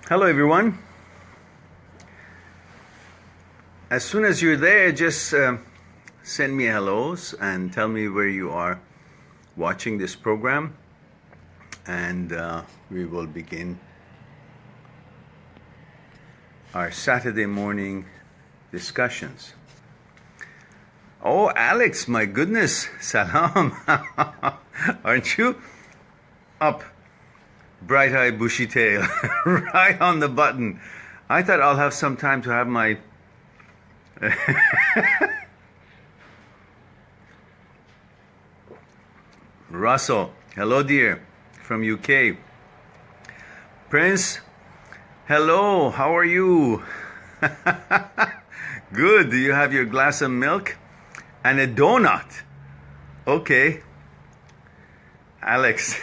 Hello, everyone. As soon as you're there, just send me hellos and tell me where you are watching this program, and we will begin our Saturday morning discussions. Oh, Alex, my goodness, salam. Aren't you up? Bright-eyed, bushy tail, right on the button. I thought I'll have some time to have my Russell, hello dear, from UK. Prince, hello, how are you? Good, do you have your glass of milk? And a donut. Okay. Alex.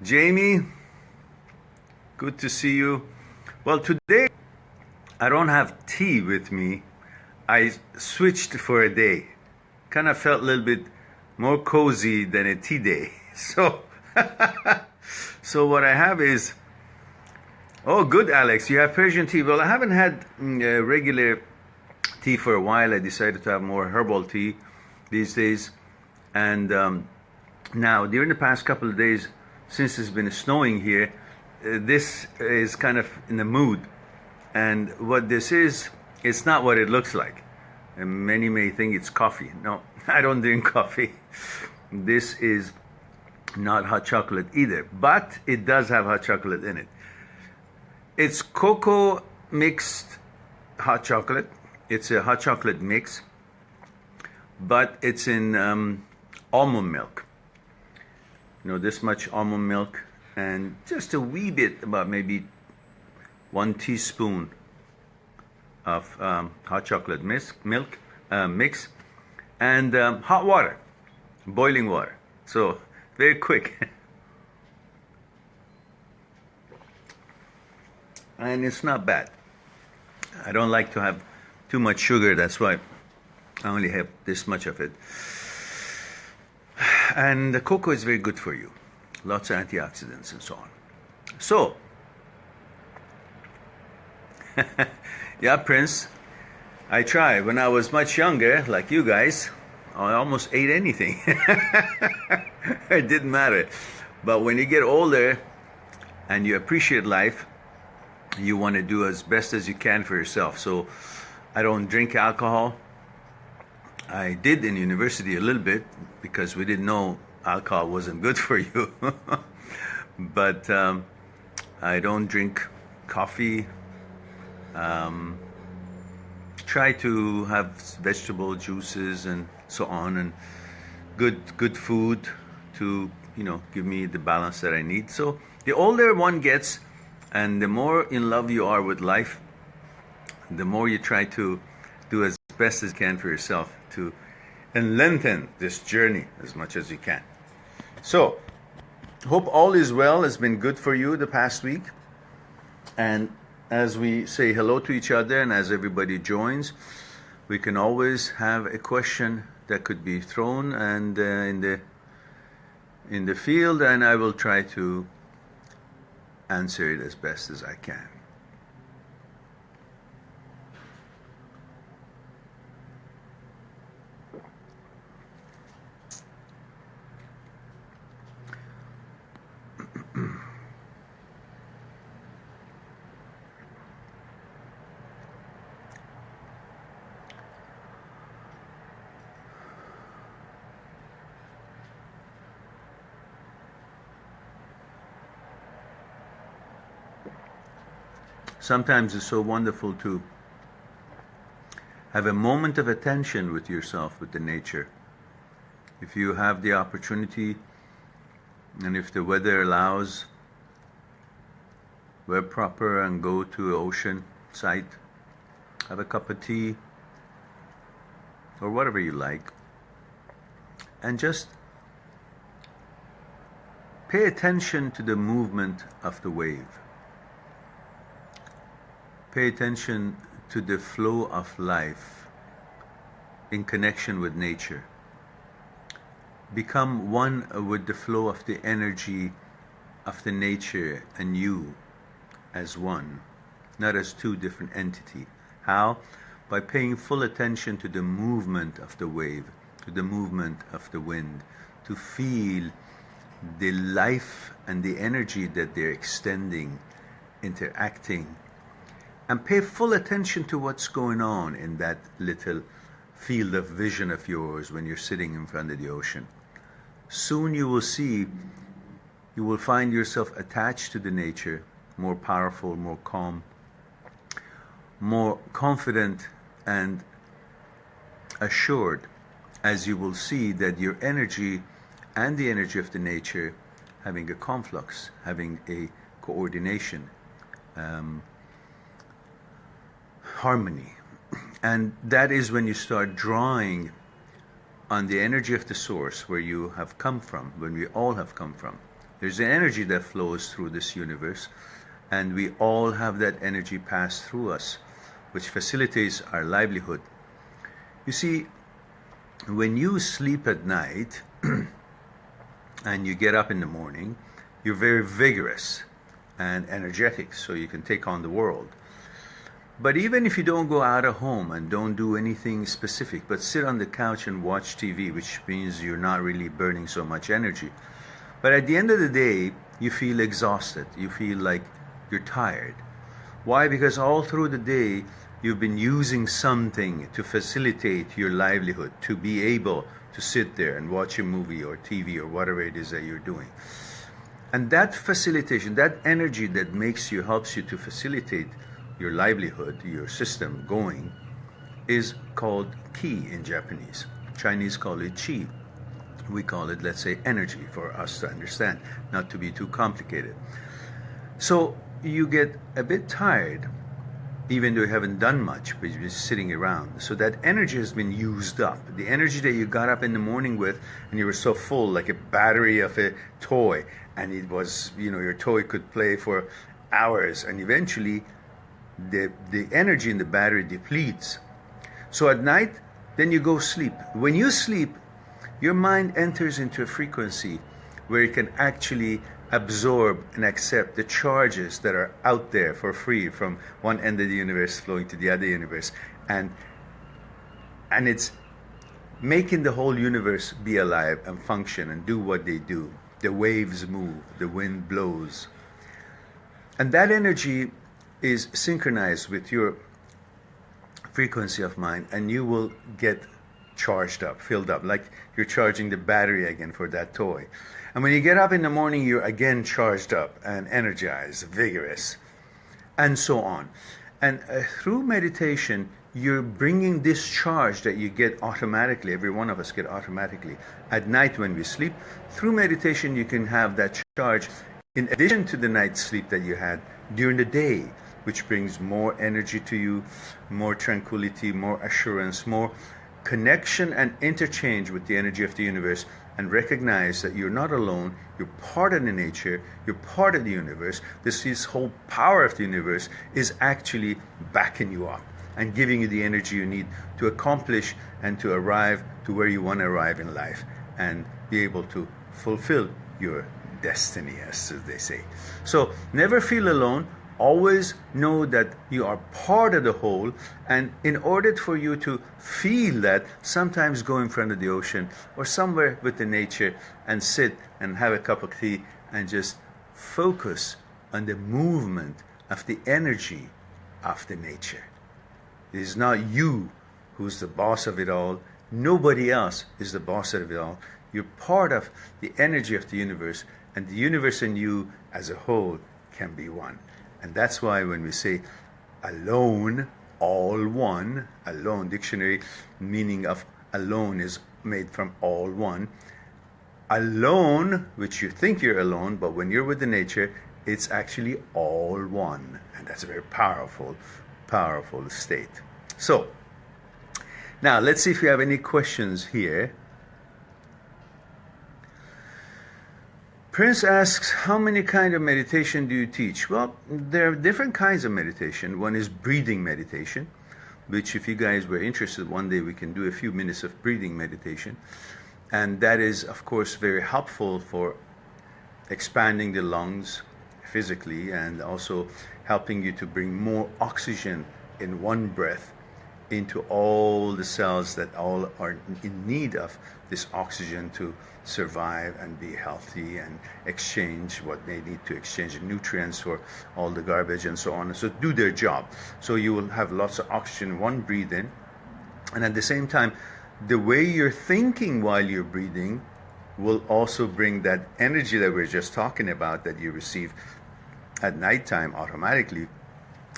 Jamie, good to see you. Well, today I don't have tea with me. I switched for a day. Kind of felt a little bit more cozy than a tea day. So, so what I have is, oh, good, Alex, you have Persian tea. Well, I haven't had regular tea for a while. I decided to have more herbal tea these days. And now, during the past couple of days, since it's been snowing here, this is kind of in the mood. And what this is, it's not what it looks like. And many may think it's coffee. No, I don't drink coffee. This is not hot chocolate either, but it does have hot chocolate in it. It's cocoa mixed hot chocolate. It's a hot chocolate mix, but it's in almond milk. You know, this much almond milk and just a wee bit, about maybe 1 teaspoon of hot chocolate mix, and hot water, boiling water. So very quick. And it's not bad. I don't like to have too much sugar, that's why I only have this much of it. And the cocoa is very good for you. Lots of antioxidants and so on. So, yeah, Prince, I try. When I was much younger, like you guys, I almost ate anything. It didn't matter. But when you get older and you appreciate life, you want to do as best as you can for yourself. So I don't drink alcohol. I did in university a little bit because we didn't know alcohol wasn't good for you. But I don't drink coffee. Try to have vegetable juices and so on, and good food to, you know, give me the balance that I need. So the older one gets, and the more in love you are with life, the more you try to do as best as you can for yourself to and lengthen this journey as much as you can. So, hope all is well, has been good for you the past week. And as we say hello to each other and as everybody joins, we can always have a question that could be thrown and in the field, and I will try to answer it as best as I can. Sometimes it's so wonderful to have a moment of attention with yourself, with the nature. If you have the opportunity, and if the weather allows, wear proper and go to an ocean site, have a cup of tea, or whatever you like, and just pay attention to the movement of the wave. Pay attention to the flow of life in connection with nature. Become one with the flow of the energy of the nature and you as one, not as two different entities. How? By paying full attention to the movement of the wave, to the movement of the wind, to feel the life and the energy that they're extending, interacting, and pay full attention to what's going on in that little field of vision of yours when you're sitting in front of the ocean. Soon you will see, you will find yourself attached to the nature, more powerful, more calm, more confident and assured, as you will see that your energy and the energy of the nature having a conflux, having a coordination, harmony. And that is when you start drawing on the energy of the source where you have come from, when we all have come from. There's an energy that flows through this universe, and we all have that energy pass through us, which facilitates our livelihood. You see, when you sleep at night and you get up in the morning, you're very vigorous and energetic, so you can take on the world. But even if you don't go out of home and don't do anything specific, but sit on the couch and watch TV, which means you're not really burning so much energy. But at the end of the day, you feel exhausted. You feel like you're tired. Why? Because all through the day, you've been using something to facilitate your livelihood, to be able to sit there and watch a movie or TV or whatever it is that you're doing. And that facilitation, that energy that helps you to facilitate your livelihood, your system going, is called ki in Japanese. Chinese call it chi. We call it, let's say, energy for us to understand, not to be too complicated. So you get a bit tired, even though you haven't done much, but you're just sitting around. So that energy has been used up. The energy that you got up in the morning with, and you were so full, like a battery of a toy, and it was, your toy could play for hours, and eventually the energy in the battery depletes. So at night, then you go sleep. When you sleep, your mind enters into a frequency where it can actually absorb and accept the charges that are out there for free from one end of the universe flowing to the other universe. And it's making the whole universe be alive and function and do what they do. The waves move, the wind blows. And that energy is synchronized with your frequency of mind, and you will get charged up, filled up, like you're charging the battery again for that toy. And when you get up in the morning, you're again charged up and energized, vigorous, and so on. And through meditation, you're bringing this charge that you get automatically, every one of us get automatically at night when we sleep. Through meditation, you can have that charge in addition to the night sleep that you had during the day, which brings more energy to you, more tranquility, more assurance, more connection and interchange with the energy of the universe, and recognize that you're not alone, you're part of the nature, you're part of the universe. This whole power of the universe is actually backing you up and giving you the energy you need to accomplish and to arrive to where you want to arrive in life and be able to fulfill your destiny, as they say. So never feel alone. Always know that you are part of the whole, and in order for you to feel that, sometimes go in front of the ocean or somewhere with the nature and sit and have a cup of tea and just focus on the movement of the energy of the nature. It is not you who's the boss of it all. Nobody else is the boss of it all. You're part of the energy of the universe, and the universe and you as a whole can be one. And that's why when we say alone, all one, alone, dictionary meaning of alone is made from all one. Alone, which you think you're alone, but when you're with the nature, it's actually all one. And that's a very powerful, powerful state. So, now let's see if we have any questions here. Prince asks, how many kinds of meditation do you teach? Well, there are different kinds of meditation. One is breathing meditation, which if you guys were interested, one day we can do a few minutes of breathing meditation. And that is, of course, very helpful for expanding the lungs physically, and also helping you to bring more oxygen in one breath into all the cells that all are in need of this oxygen to survive and be healthy and exchange what they need to exchange, nutrients for all the garbage and so on, and so do their job. So you will have lots of oxygen, one breathe in, and at the same time, the way you're thinking while you're breathing will also bring that energy that we're just talking about that you receive at nighttime automatically.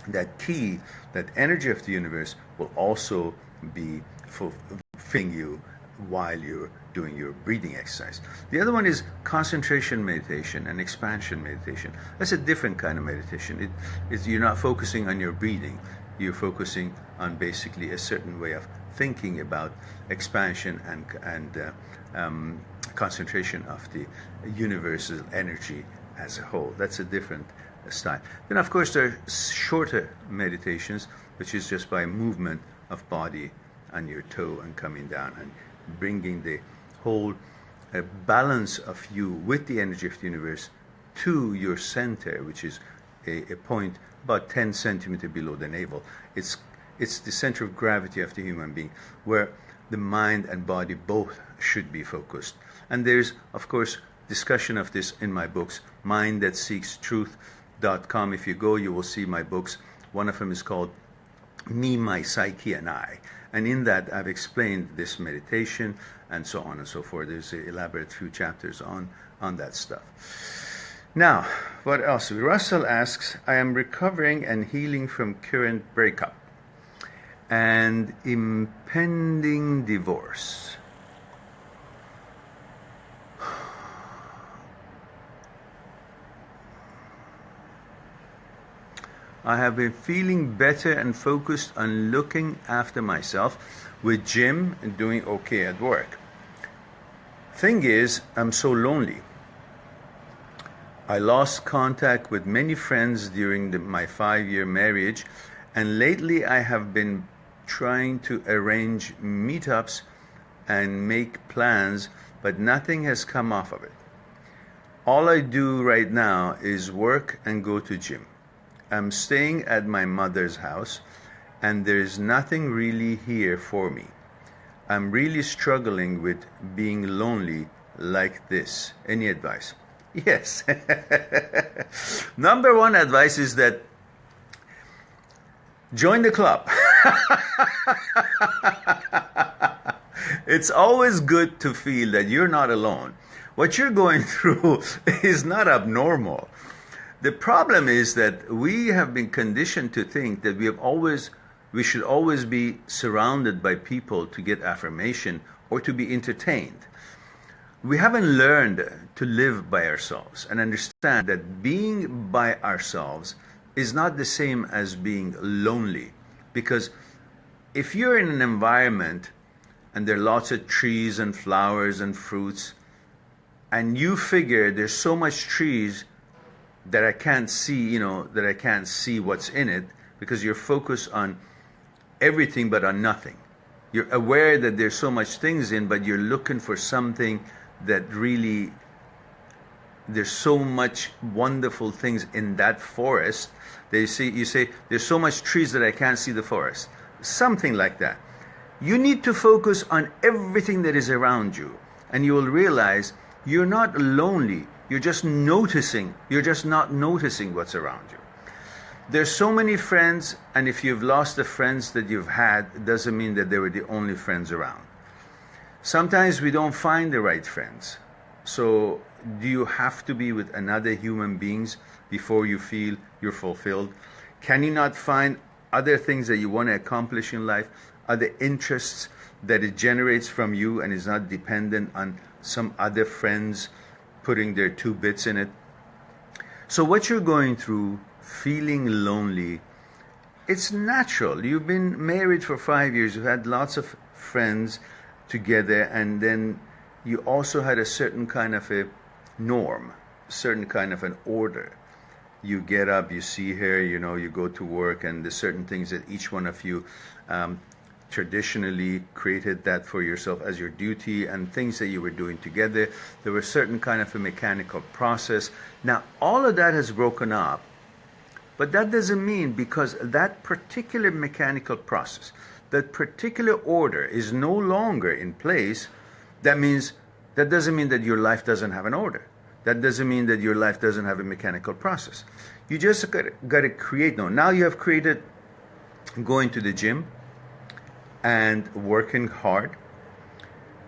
That key, that energy of the universe will also be fulfilling you while you're doing your breathing exercise. The other one is concentration meditation and expansion meditation. That's a different kind of meditation. You're not focusing on your breathing. You're focusing on basically a certain way of thinking about expansion and concentration of the universal energy as a whole. That's a different style. Then of course there are shorter meditations, which is just by movement of body on your toe and coming down and bringing the whole balance of you with the energy of the universe to your center, which is a point about 10 centimeters below the navel. It's the center of gravity of the human being, where the mind and body both should be focused. And there's of course discussion of this in my books, Mind That Seeks Truth.com. If you go, you will see my books. One of them is called Me, My Psyche, and I. And in that, I've explained this meditation and so on and so forth. There's an elaborate few chapters on that stuff. Now, what else? Russell asks, I am recovering and healing from current breakup and impending divorce. I have been feeling better and focused on looking after myself with gym and doing okay at work. Thing is, I'm so lonely. I lost contact with many friends during my 5-year marriage, and lately I have been trying to arrange meetups and make plans, but nothing has come off of it. All I do right now is work and go to gym. I'm staying at my mother's house, and there's nothing really here for me. I'm really struggling with being lonely like this. Any advice? Yes. Number one advice is that join the club. It's always good to feel that you're not alone. What you're going through is not abnormal. The problem is that we have been conditioned to think that we should always be surrounded by people to get affirmation or to be entertained. We haven't learned to live by ourselves and understand that being by ourselves is not the same as being lonely. Because if you're in an environment and there are lots of trees and flowers and fruits, and you figure there's so much trees that I can't see, that I can't see what's in it, because you're focused on everything but on nothing. You're aware that there's so much things in, but you're looking for something that really, there's so much wonderful things in that forest. You say, there's so much trees that I can't see the forest. Something like that. You need to focus on everything that is around you, and you will realize you're not lonely. You're just noticing. You're just not noticing what's around you. There's so many friends, and if you've lost the friends that you've had, it doesn't mean that they were the only friends around. Sometimes we don't find the right friends. So do you have to be with another human beings before you feel you're fulfilled? Can you not find other things that you want to accomplish in life, other interests that it generates from you and is not dependent on some other friends putting their 2 bits in it? So what you're going through, feeling lonely, it's natural. You've been married for 5 years. You've had lots of friends together, and then you also had a certain kind of a norm, certain kind of an order. You get up, you see her, you go to work, and there's certain things that each one of you traditionally created that for yourself as your duty and things that you were doing together. There was certain kind of a mechanical process. Now, all of that has broken up, but that doesn't mean because that particular mechanical process, that particular order is no longer in place, that doesn't mean that your life doesn't have an order. That doesn't mean that your life doesn't have a mechanical process. You just got to create. Now you have created going to the gym and working hard.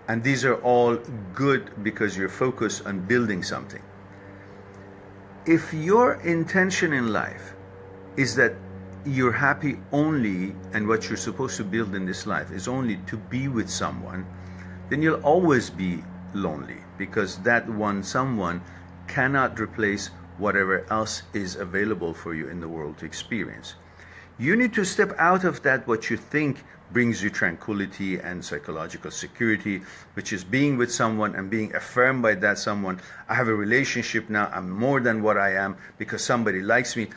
And these are all good because you're focused on building something. If your intention in life is that you're happy only, and what you're supposed to build in this life is only to be with someone, then you'll always be lonely, because that one someone cannot replace whatever else is available for you in the world to experience. You need to step out of that, what you think brings you tranquility and psychological security, which is being with someone and being affirmed by that someone. I have a relationship now, I'm more than what I am because somebody likes me.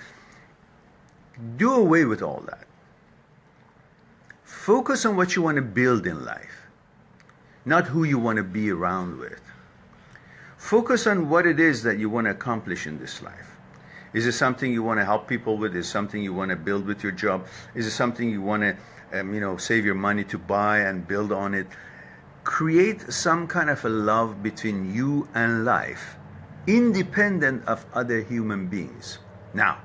Do away with all that. Focus on what you want to build in life, not who you want to be around with. Focus on what it is that you want to accomplish in this life. Is it something you want to help people with? Is it something you want to build with your job? Is it something you want to save your money to buy and build on it? Create some kind of a love between you and life, independent of other human beings. Now,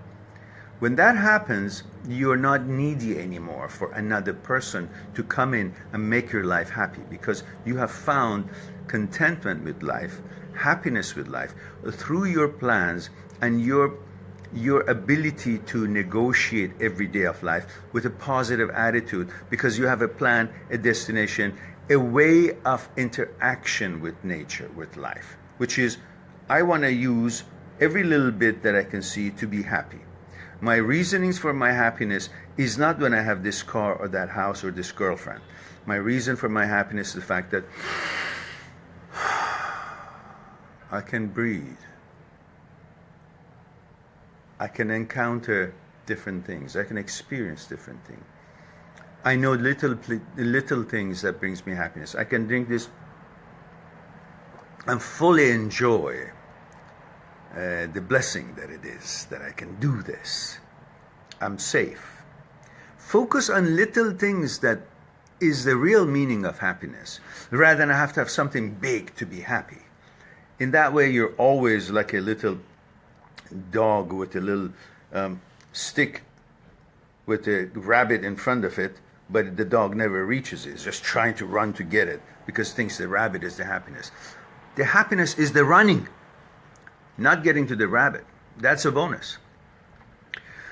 when that happens, you're not needy anymore for another person to come in and make your life happy, because you have found contentment with life, happiness with life, through your plans and your ability to negotiate every day of life with a positive attitude, because you have a plan, a destination, a way of interaction with nature, with life, which is, I want to use every little bit that I can see to be happy. My reasonings for my happiness is not when I have this car or that house or this girlfriend. My reason for my happiness is the fact that I can breathe. I can encounter different things. I can experience different things. I know little things that brings me happiness. I can drink this and fully enjoy the blessing that it is that I can do this. I'm safe. Focus on little things that is the real meaning of happiness, rather than I have to have something big to be happy. In that way, you're always like a little dog with a little stick with a rabbit in front of it, but the dog never reaches it. It's just trying to run to get it because thinks the rabbit is the happiness. The happiness is the running, not getting to the rabbit. That's a bonus.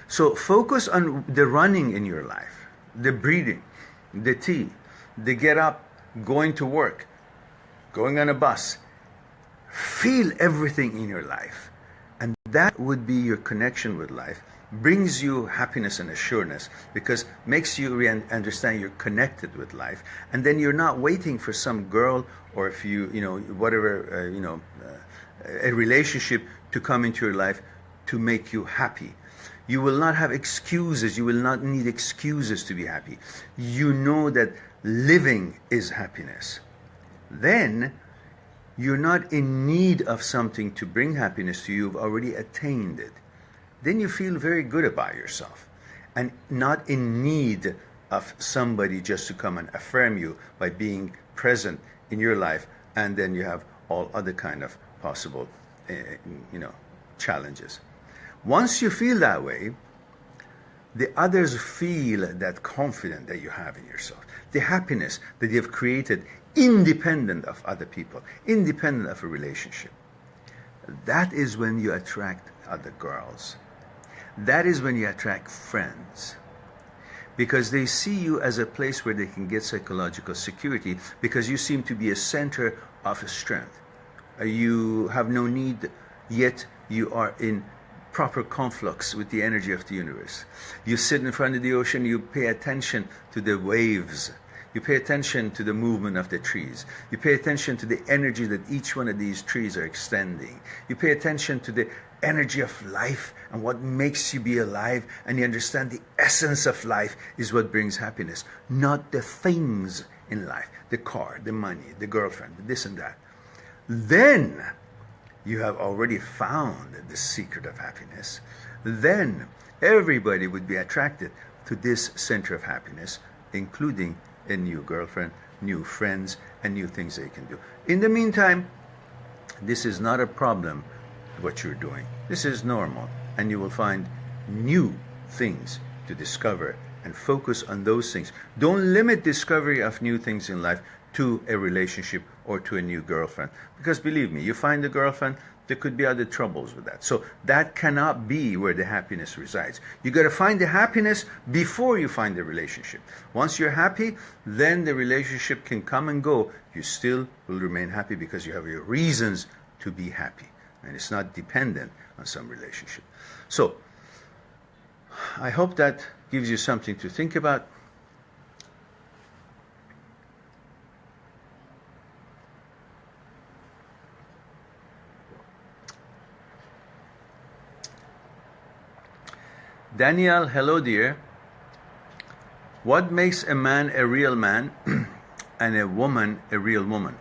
So focus on the running in your life, the breathing, the tea, the get up, going to work, going on a bus. Feel everything in your life. And that would be your connection with life, brings you happiness and assurance, because makes you understand you're connected with life. And then you're not waiting for some girl or if you whatever, a relationship to come into your life to make you happy. You will not have excuses. You will not need excuses to be happy. You know that living is happiness. Then you're not in need of something to bring happiness to you. You've already attained it. Then you feel very good about yourself and not in need of somebody just to come and affirm you by being present in your life, and then you have all other kind of possible challenges. Once you feel that way, the others feel that confidence that you have in yourself, the happiness that you've created independent of other people, independent of a relationship. That is when you attract other girls. That is when you attract friends, because they see you as a place where they can get psychological security, because you seem to be a center of strength. You have no need, yet you are in proper conflux with the energy of the universe. You sit in front of the ocean, you pay attention to the waves. You pay attention to the movement of the trees. You pay attention to the energy that each one of these trees are extending. You pay attention to the energy of life and what makes you be alive, and you understand the essence of life is what brings happiness, not the things in life, the car, the money, the girlfriend, this and that. Then you have already found the secret of happiness. Then everybody would be attracted to this center of happiness, including a new girlfriend, new friends, and new things they can do. In the meantime, this is not a problem, what you're doing. This is normal, and you will find new things to discover and focus on those things. Don't limit discovery of new things in life to a relationship or to a new girlfriend. Because believe me, you find a girlfriend, there could be other troubles with that. So that cannot be where the happiness resides. You got to find the happiness before you find the relationship. Once you're happy, then the relationship can come and go. You still will remain happy because you have your reasons to be happy. And it's not dependent on some relationship. So I hope that gives you something to think about. Daniel, hello dear. What makes a man a real man and a woman a real woman?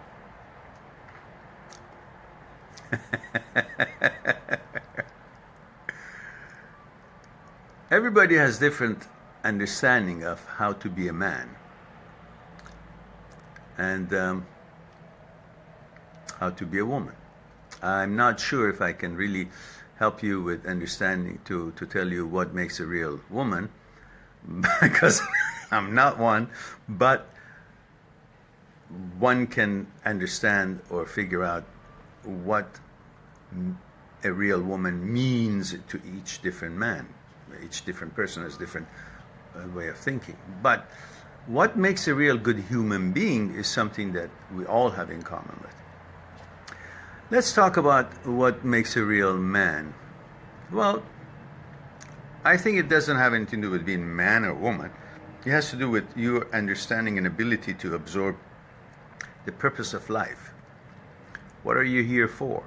Everybody has different understanding of how to be a man and how to be a woman. I'm not sure if I can really help you with understanding to tell you what makes a real woman, because I'm not one, but one can understand or figure out what a real woman means to each different man. Each different person has different way of thinking. But what makes a real good human being is something that we all have in common with. Let's talk about what makes a real man. Well, I think it doesn't have anything to do with being man or woman. It has to do with your understanding and ability to absorb the purpose of life. What are you here for?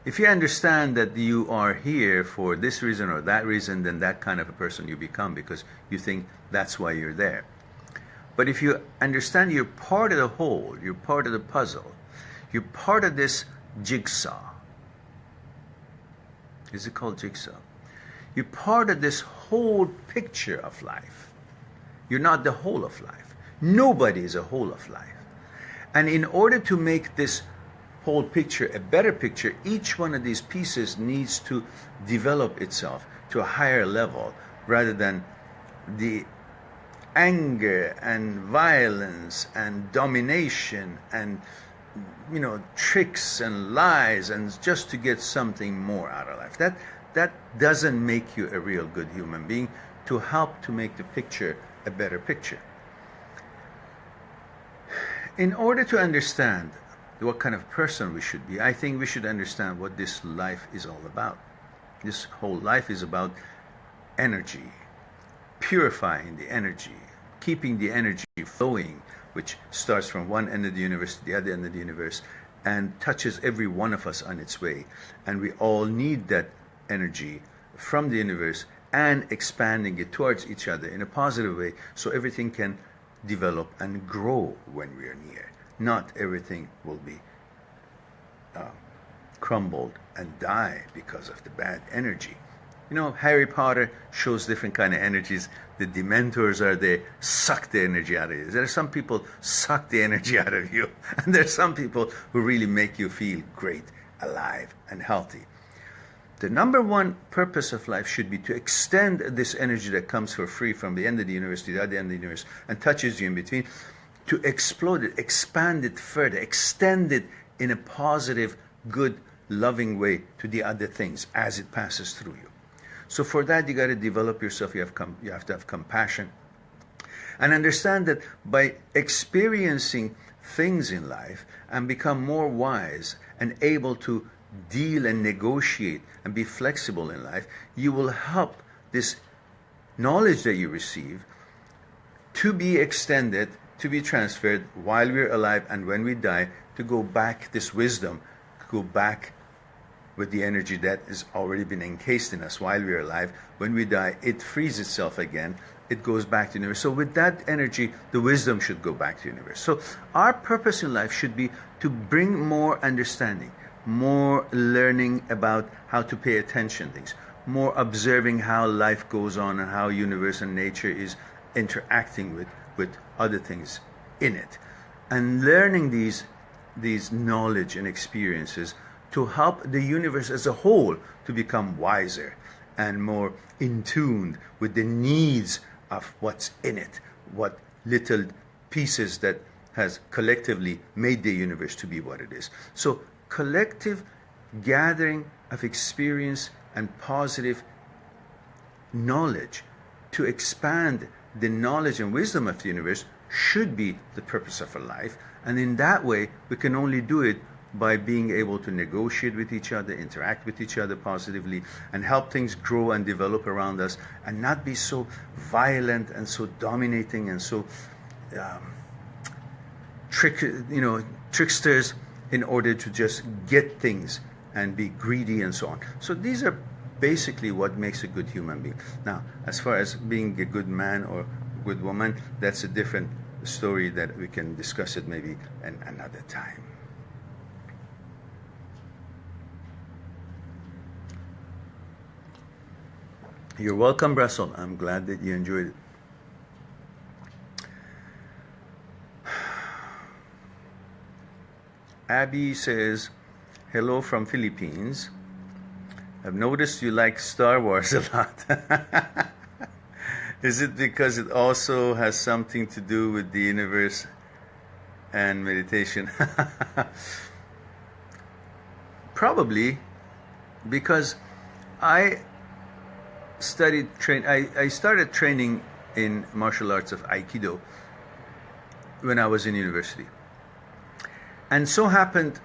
If you understand that you are here for this reason or that reason, then that kind of a person you become, because you think that's why you're there. But if you understand you're part of the whole, you're part of the puzzle, you're part of this jigsaw. Is it called jigsaw? You're part of this whole picture of life. You're not the whole of life. Nobody is a whole of life. And in order to make this whole picture a better picture, each one of these pieces needs to develop itself to a higher level, rather than the anger and violence and domination and tricks and lies, and just to get something more out of life. That doesn't make you a real good human being, to help to make the picture a better picture. In order to understand what kind of person we should be, I think we should understand what this life is all about. This whole life is about energy, purifying the energy, keeping the energy flowing, which starts from one end of the universe to the other end of the universe and touches every one of us on its way. And we all need that energy from the universe and expanding it towards each other in a positive way, so everything can develop and grow when we are near. Not everything will be crumbled and die because of the bad energy. Harry Potter shows different kind of energies. The Dementors are there, suck the energy out of you. There are some people suck the energy out of you, and there are some people who really make you feel great, alive, and healthy. The number one purpose of life should be to extend this energy that comes for free from the end of the universe to the other end of the universe and touches you in between, to explode it, expand it further, extend it in a positive, good, loving way to the other things as it passes through you. So for that, you got to develop yourself. You have to have compassion and understand that by experiencing things in life and become more wise and able to deal and negotiate and be flexible in life, you will help this knowledge that you receive to be extended, to be transferred while we're alive, and when we die, to go back, this wisdom, go back with the energy that has already been encased in us while we're alive. When we die, it frees itself again. It goes back to the universe. So with that energy, the wisdom should go back to the universe. So our purpose in life should be to bring more understanding, more learning about how to pay attention to things, more observing how life goes on and how universe and nature is interacting with other things in it. And learning these knowledge and experiences to help the universe as a whole to become wiser and more in tune with the needs of what's in it, what little pieces that has collectively made the universe to be what it is. So collective gathering of experience and positive knowledge to expand the knowledge and wisdom of the universe should be the purpose of our life. And in that way, we can only do it by being able to negotiate with each other, interact with each other positively, and help things grow and develop around us, and not be so violent and so dominating and so tricksters in order to just get things and be greedy and so on. So these are basically what makes a good human being. Now, as far as being a good man or good woman, that's a different story that we can discuss it maybe another time. You're welcome, Russell. I'm glad that you enjoyed it. Abby says, hello from Philippines. I've noticed you like Star Wars a lot. Is it because it also has something to do with the universe and meditation? Probably, because I started training in martial arts of Aikido when I was in university. And so happened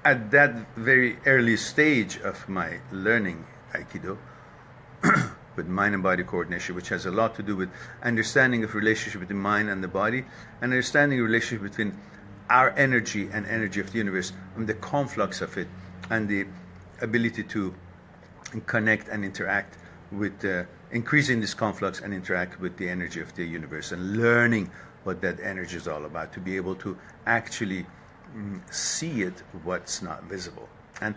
at that very early stage of my learning Aikido with mind and body coordination, which has a lot to do with understanding of relationship between mind and the body, and understanding the relationship between our energy and energy of the universe, and the conflux of it, and the ability to connect and interact with increasing this conflux and interact with the energy of the universe, and learning what that energy is all about, to be able to actually see it, what's not visible. And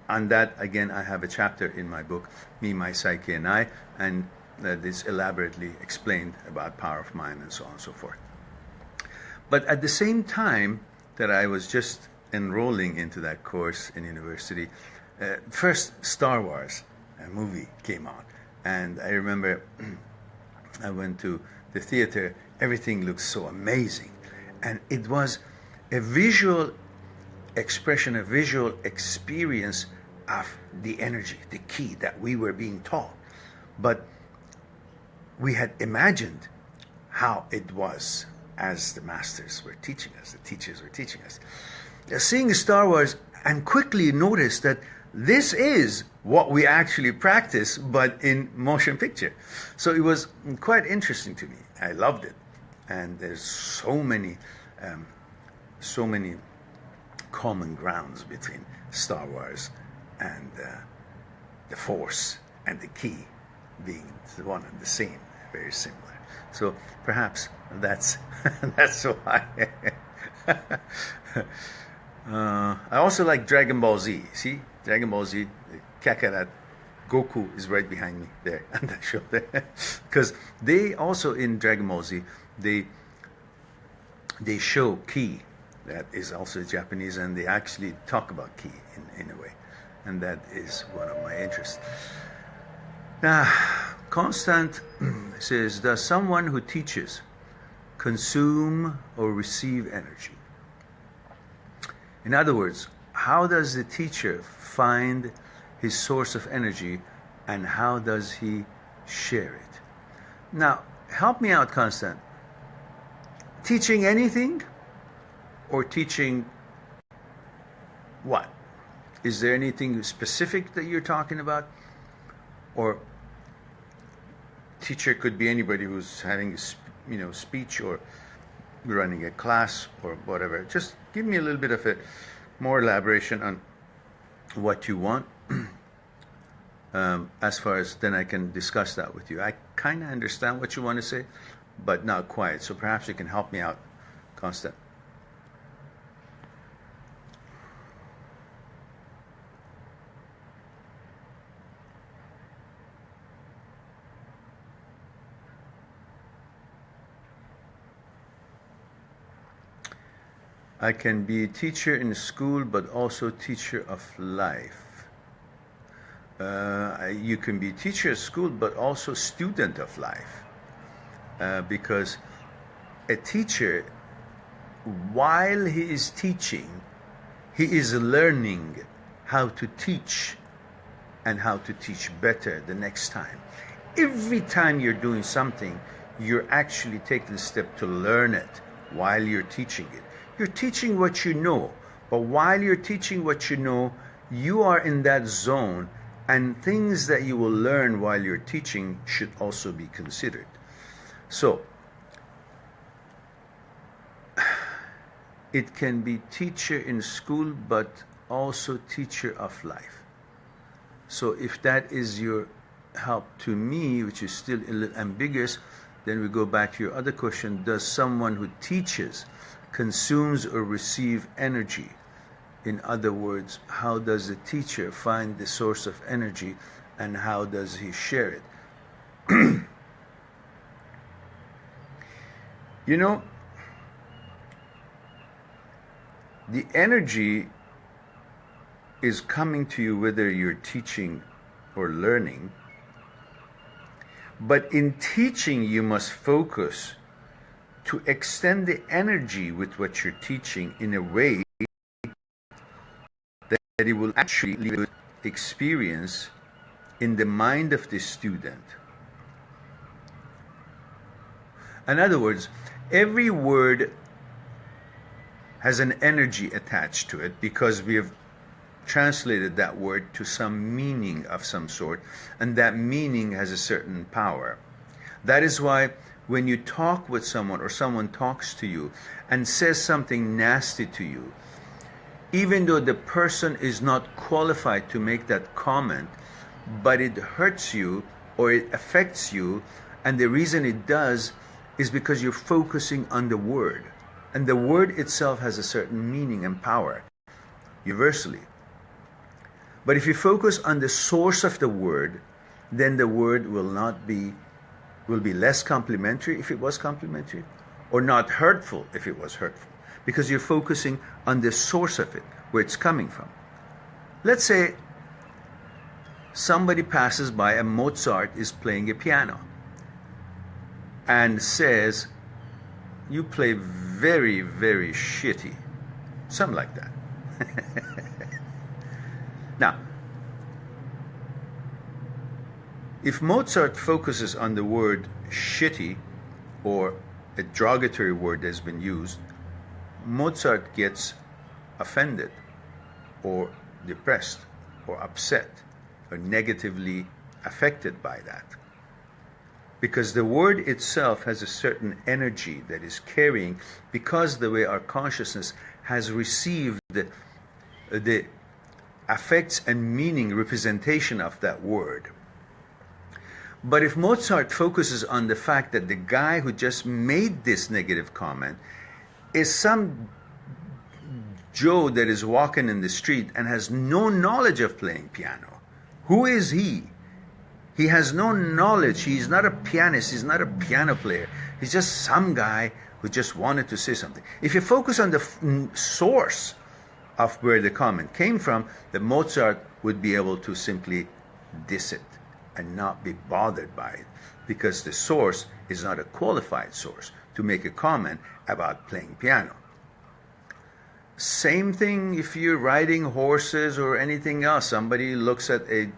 on that, again, I have a chapter in my book, Me, My Psyche, and I, and it's elaborately explained about power of mind and so on and so forth. But at the same time that I was just enrolling into that course in university, first Star Wars, a movie, came on. And I remember I went to the theater, everything looked so amazing. And it was a visual expression, a visual experience of the energy, the key that we were being taught. But we had imagined how it was as the masters were teaching us, the teachers were teaching us. Seeing Star Wars, and quickly noticed that this is what we actually practice, but in motion picture. So it was quite interesting to me. I loved it. And there's so many common grounds between Star Wars and the Force and the key being one and the same, very similar. So perhaps that's why. I also like Dragon Ball Z. See, Dragon Ball Z, Kakarot, Goku is right behind me there on that show there, because they also in Dragon Ball Z they show ki, that is also Japanese, and they actually talk about ki in a way, and that is one of my interests. Now, Constant says, does someone who teaches consume or receive energy? In other words, how does the teacher find his source of energy, and how does he share it? Now, help me out, Constant. Teaching anything, or teaching what? Is there anything specific that you're talking about? Or teacher could be anybody who's having speech or running a class or whatever. Just give me a little bit of a more elaboration on what you want. As far as then I can discuss that with you. I kind of understand what you want to say, but not quite. So perhaps you can help me out, Constant. I can be a teacher in school, but also teacher of life. You can be teacher at school, but also student of life. Because a teacher, while he is teaching, he is learning how to teach and how to teach better the next time. Every time you're doing something, you're actually taking a step to learn it while you're teaching it. You're teaching what you know, but while you're teaching what you know, you are in that zone, and things that you will learn while you're teaching should also be considered. So, it can be teacher in school, but also teacher of life. So if that is your help to me, which is still a little ambiguous, then we go back to your other question. Does someone who teaches consumes or receive energy? In other words, how does the teacher find the source of energy, and how does he share it? You know, the energy is coming to you whether you're teaching or learning, but in teaching you must focus to extend the energy with what you're teaching in a way that it will actually leave experience in the mind of the student. In other words, every word has an energy attached to it because we have translated that word to some meaning of some sort, and that meaning has a certain power. That is why when you talk with someone or someone talks to you and says something nasty to you, even though the person is not qualified to make that comment, but it hurts you or it affects you, and the reason it does is because you're focusing on the word, and the word itself has a certain meaning and power universally. But if you focus on the source of the word, then the word will be less complimentary if it was complimentary, or not hurtful if it was hurtful, because you're focusing on the source of it, where it's coming from. Let's say somebody passes by and Mozart is playing a piano and says, "You play very, very shitty." Something like that. Now, if Mozart focuses on the word shitty, or a derogatory word that's been used, Mozart gets offended or depressed or upset or negatively affected by that. Because the word itself has a certain energy that is carrying, because the way our consciousness has received the affects and meaning representation of that word. But if Mozart focuses on the fact that the guy who just made this negative comment is some Joe that is walking in the street and has no knowledge of playing piano, who is he? He has no knowledge. He's not a pianist. He's not a piano player. He's just some guy who just wanted to say something. If you focus on the source of where the comment came from, then Mozart would be able to simply diss it and not be bothered by it, because the source is not a qualified source to make a comment about playing piano. Same thing if you're riding horses or anything else. Somebody looks at a,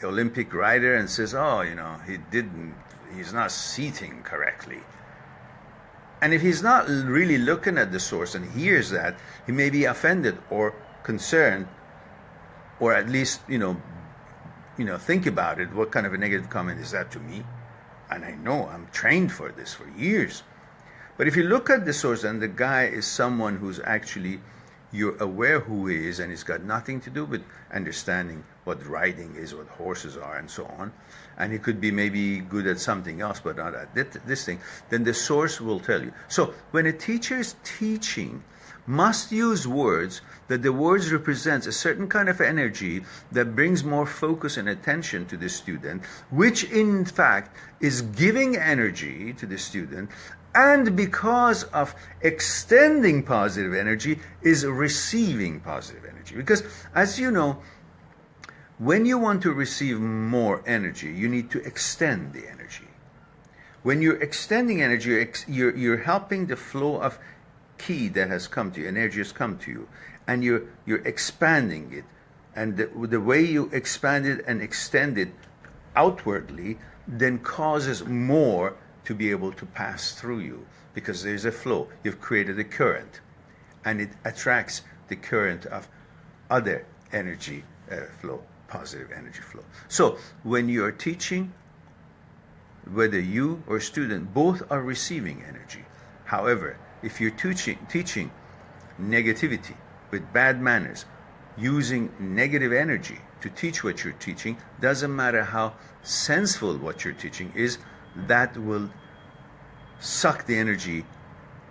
Olympic rider and says, "Oh, he's not seating correctly." And if he's not really looking at the source and hears that, he may be offended or concerned, or at least, think about it. What kind of a negative comment is that to me? And I know I'm trained for this for years. But if you look at the source and the guy is someone who's actually, you're aware who he is, and it's got nothing to do with understanding what riding is, what horses are, and so on, and he could be maybe good at something else, but not at this thing, then the source will tell you. So when a teacher is teaching, must use words that the words represents a certain kind of energy that brings more focus and attention to the student, which in fact is giving energy to the student, and because of extending positive energy is receiving positive energy. Because as you know, when you want to receive more energy, you need to extend the energy. When you're extending energy, you're helping the flow of ki that has come to you, energy has come to you, and you're expanding it. And the way you expand it and extend it outwardly then causes more to be able to pass through you, because there's a flow. You've created a current, and it attracts the current of other energy flow, positive energy flow. So when you're teaching, whether you or student, both are receiving energy. However, if you're teaching negativity with bad manners, using negative energy to teach what you're teaching, doesn't matter how senseful what you're teaching is, that will suck the energy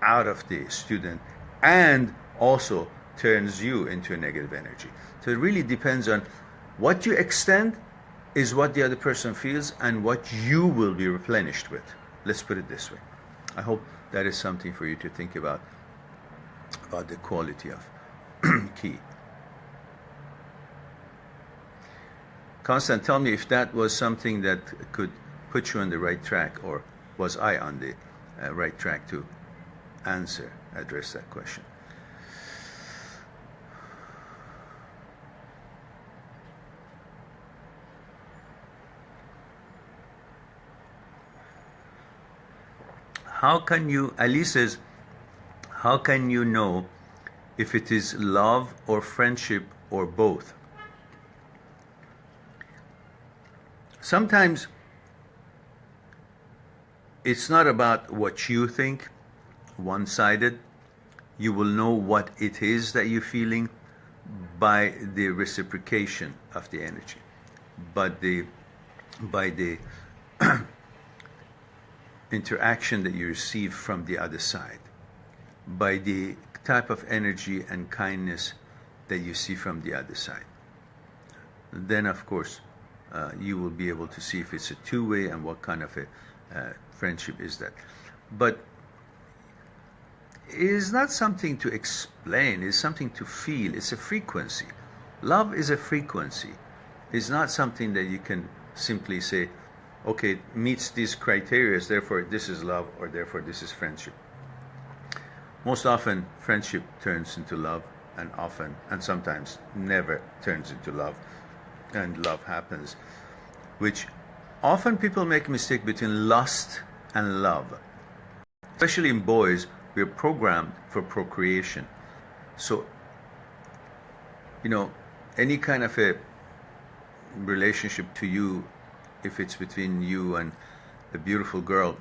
out of the student and also turns you into a negative energy. So it really depends on what you extend is what the other person feels and what you will be replenished with. Let's put it this way. I hope that is something for you to think about the quality of ki. Constant, tell me if that was something that could put you on the right track, or was I on the right track to address that question. How can you, Ali says, how can you know if it is love or friendship or both? Sometimes it's not about what you think, one-sided. You will know what it is that you're feeling by the reciprocation of the energy, but by the interaction that you receive from the other side, by the type of energy and kindness that you see from the other side. Then, of course, you will be able to see if it's a two-way and what kind of a friendship is that. But it is not something to explain, it's something to feel. It's a frequency. Love is a frequency. It's not something that you can simply say, okay, it meets these criteria, therefore this is love, or therefore this is friendship. Most often, friendship turns into love, and often, and sometimes, never turns into love, and love happens, which often people make a mistake between lust and love. Especially in boys, we're programmed for procreation. So, you know, any kind of a relationship to you, if it's between you and a beautiful girl,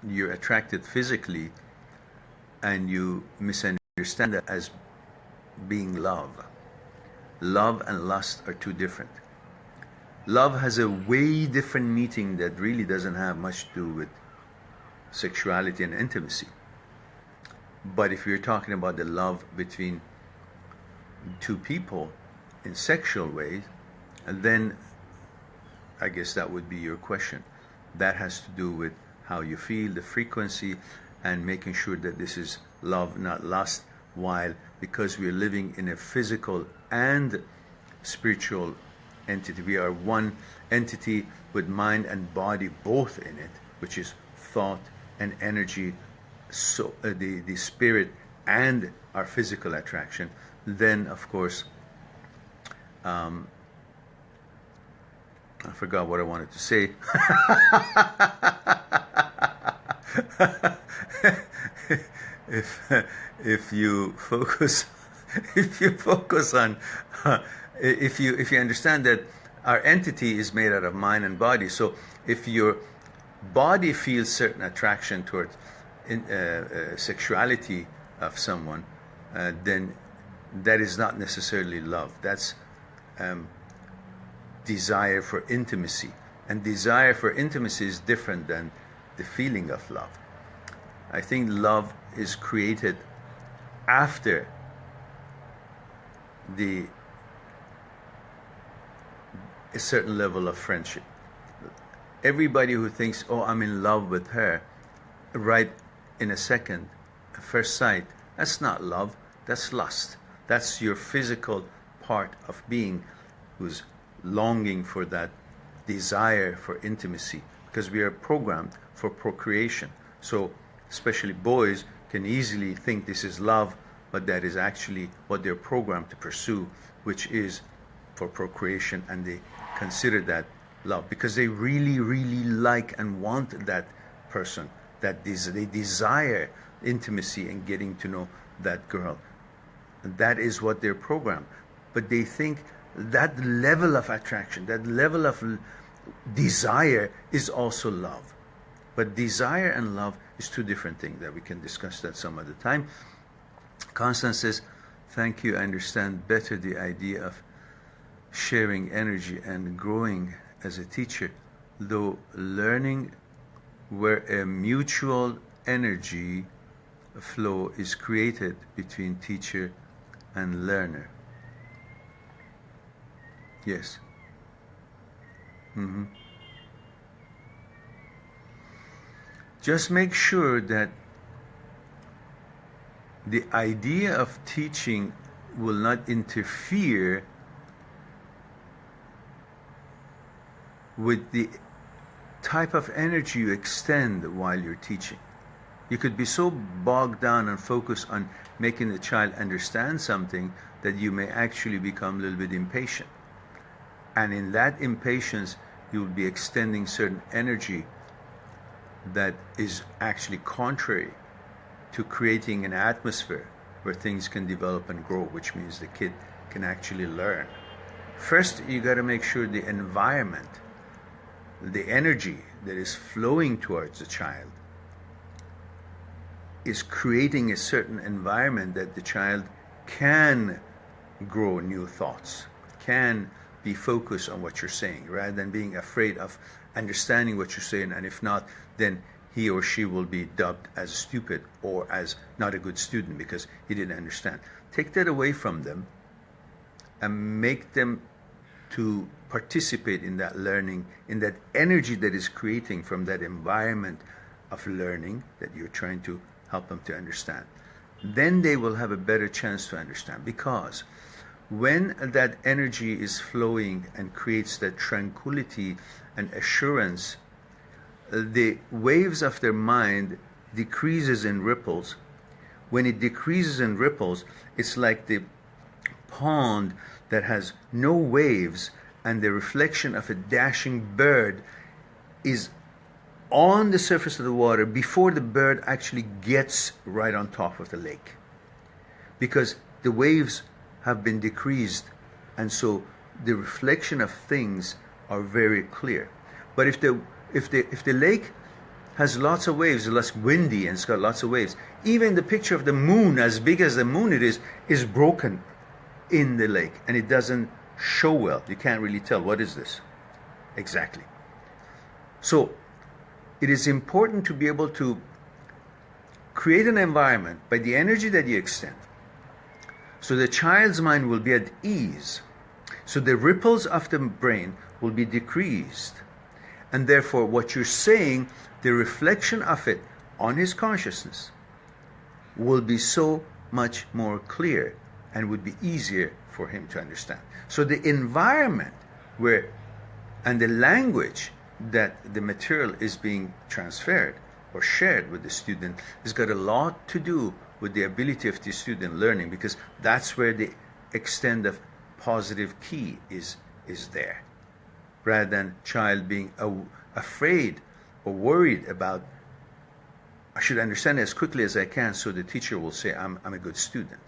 you're attracted physically and you misunderstand that as being love. Love and lust are two different. Love has a way different meaning that really doesn't have much to do with sexuality and intimacy. But if you're talking about the love between two people in sexual ways, then I guess that would be your question. That has to do with how you feel, the frequency, and making sure that this is love, not lust, while because we are living in a physical and spiritual entity, we are one entity with mind and body both in it, which is thought and energy, so the spirit and our physical attraction. Then of course I forgot what I wanted to say. if you focus on if you understand that Our entity is made out of mind and body. So if your body feels certain attraction towards sexuality of someone, then that is not necessarily love. That's desire for intimacy. And desire for intimacy is different than the feeling of love. I think love is created after a certain level of friendship. Everybody who thinks, oh, I'm in love with her, right in a second, at first sight, that's not love, that's lust. That's your physical part of being who's longing for that desire for intimacy, because we are programmed for procreation. So especially boys can easily think this is love, but that is actually what they're programmed to pursue, which is for procreation, and they consider that love because they really, really like and want that person, that they desire intimacy and getting to know that girl. That is what they're programmed. But they think that level of attraction, that level of desire is also love. But desire and love is two different things that we can discuss that some other time. Constance says, thank you, I understand better the idea of sharing energy and growing as a teacher, though learning where a mutual energy flow is created between teacher and learner. Yes. Just make sure that the idea of teaching will not interfere with the type of energy you extend while you're teaching. You could be so bogged down and focused on making the child understand something that you may actually become a little bit impatient. And in that impatience, you will be extending certain energy that is actually contrary to creating an atmosphere where things can develop and grow, which means the kid can actually learn. First, you got to make sure the environment, the energy that is flowing towards the child is creating a certain environment that the child can grow new thoughts, can be focused on what you're saying, rather than being afraid of understanding what you're saying, and if not, then he or she will be dubbed as stupid or as not a good student because he didn't understand. Take that away from them and make them to participate in that learning, in that energy that is creating from that environment of learning that you're trying to help them to understand. Then they will have a better chance to understand, because when that energy is flowing and creates that tranquility and assurance, the waves of their mind decreases in ripples. When it decreases in ripples, it's like the pond that has no waves, and the reflection of a dashing bird is on the surface of the water before the bird actually gets right on top of the lake, because the waves have been decreased, and so the reflection of things are very clear. But if the lake has lots of waves, it's less windy and it's got lots of waves, even the picture of the moon, as big as the moon it is broken in the lake, and it doesn't show well. You can't really tell what is this exactly. So it is important to be able to create an environment by the energy that you extend, so the child's mind will be at ease, so the ripples of the brain will be decreased, and therefore what you're saying, the reflection of it on his consciousness will be so much more clear and would be easier for him to understand. So the environment where, and the language that the material is being transferred or shared with the student has got a lot to do with the ability of the student learning, because that's where the extent of positive key is there, rather than child being afraid or worried about, I should understand it as quickly as I can so the teacher will say I'm a good student,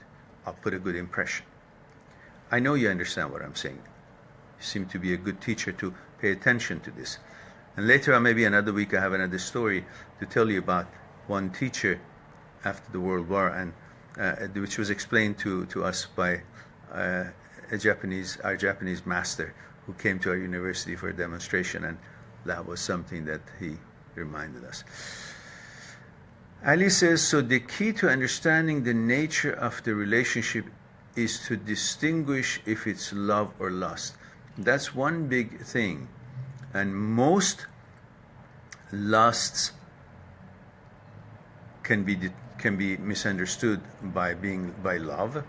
I'll put a good impression. I know you understand what I'm saying. seem to be a good teacher to pay attention to this. And later on, maybe another week, I have another story to tell you about one teacher after the World War, and which was explained to us by our Japanese master who came to our university for a demonstration, and that was something that he reminded us. Ali says, so the key to understanding the nature of the relationship is to distinguish if it's love or lust. That's one big thing. And most lusts can be misunderstood by love,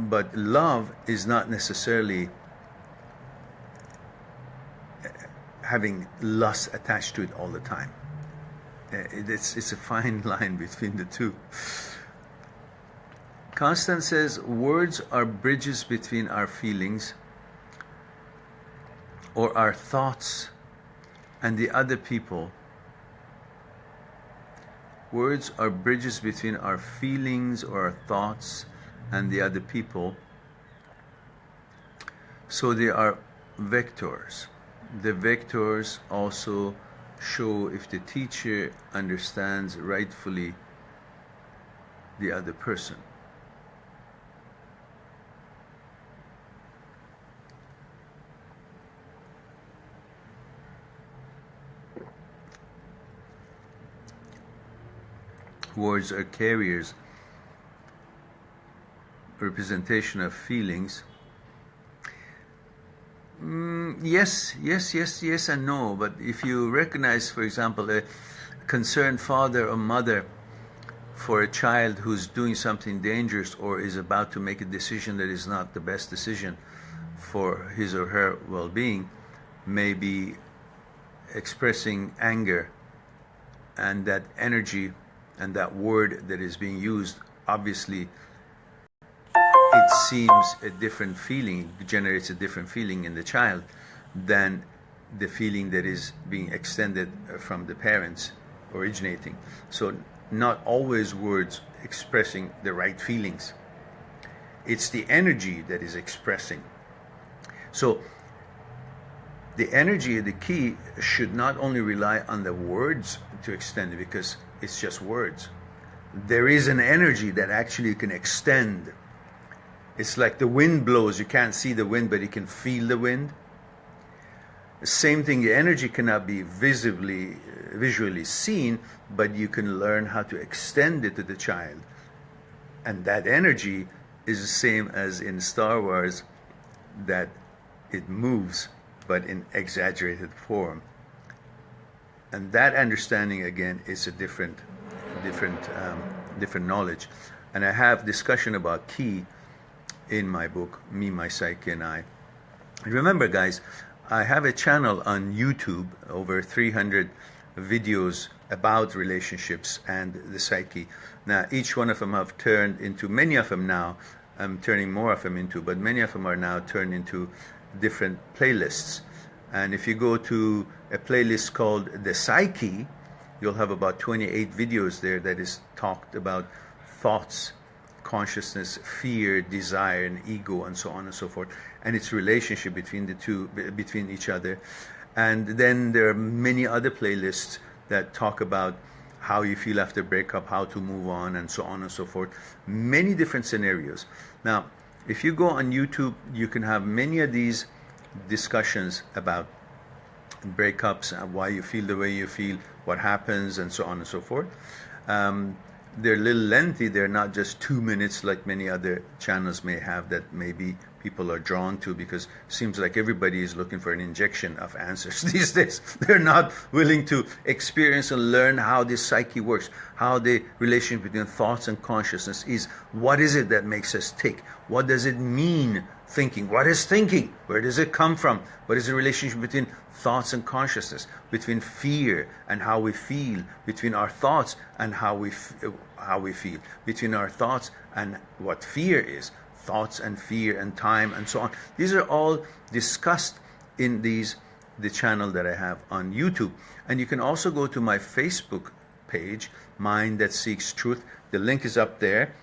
but love is not necessarily having lust attached to it all the time. It's a fine line between the two. Constance says, words are bridges between our feelings or our thoughts and the other people. Words are bridges between our feelings or our thoughts and the other people. So they are vectors. The vectors also show if the teacher understands rightfully the other person. Words are carriers, representation of feelings. Yes and no. But if you recognize, for example, a concerned father or mother for a child who's doing something dangerous or is about to make a decision that is not the best decision for his or her well-being, may be expressing anger, and that energy and that word that is being used, obviously it seems a different feeling, generates a different feeling in the child than the feeling that is being extended from the parents originating. So not always words expressing the right feelings. It's the energy that is expressing. So the energy, the key, should not only rely on the words to extend it, because it's just words. There is an energy that actually you can extend. It's like the wind blows. You can't see the wind, but you can feel the wind. The same thing, the energy cannot be visually seen, but you can learn how to extend it to the child. And that energy is the same as in Star Wars, that it moves, but in exaggerated form. And that understanding, again, is a different knowledge. And I have discussion about ki in my book, Me, My Psyche, and I. And remember, guys, I have a channel on YouTube, over 300 videos about relationships and the psyche. Now, each one of them have turned into, many of them now, I'm turning more of them into, but many of them are now turned into different playlists. And if you go to a playlist called The Psyche, you'll have about 28 videos there that is talked about thoughts, consciousness, fear, desire, and ego, and so on and so forth, and its relationship between the two, between each other. And then there are many other playlists that talk about how you feel after breakup, how to move on, and so on and so forth. Many different scenarios. Now, if you go on YouTube, you can have many of these discussions about breakups and why you feel the way you feel, what happens, and so on and so forth. They're a little lengthy. They're not just 2 minutes like many other channels may have that maybe people are drawn to, because it seems like everybody is looking for an injection of answers these days. They're not willing to experience and learn how this psyche works, how the relationship between thoughts and consciousness is. What is it that makes us tick? What does it mean, thinking? What is thinking? Where does it come from? What is the relationship between thoughts and consciousness, between fear and how we feel, between our thoughts and how we feel, between our thoughts and what fear is, thoughts and fear and time and so on. These are all discussed in the channel that I have on YouTube. And you can also go to my Facebook page, Mind That Seeks Truth. The link is up there.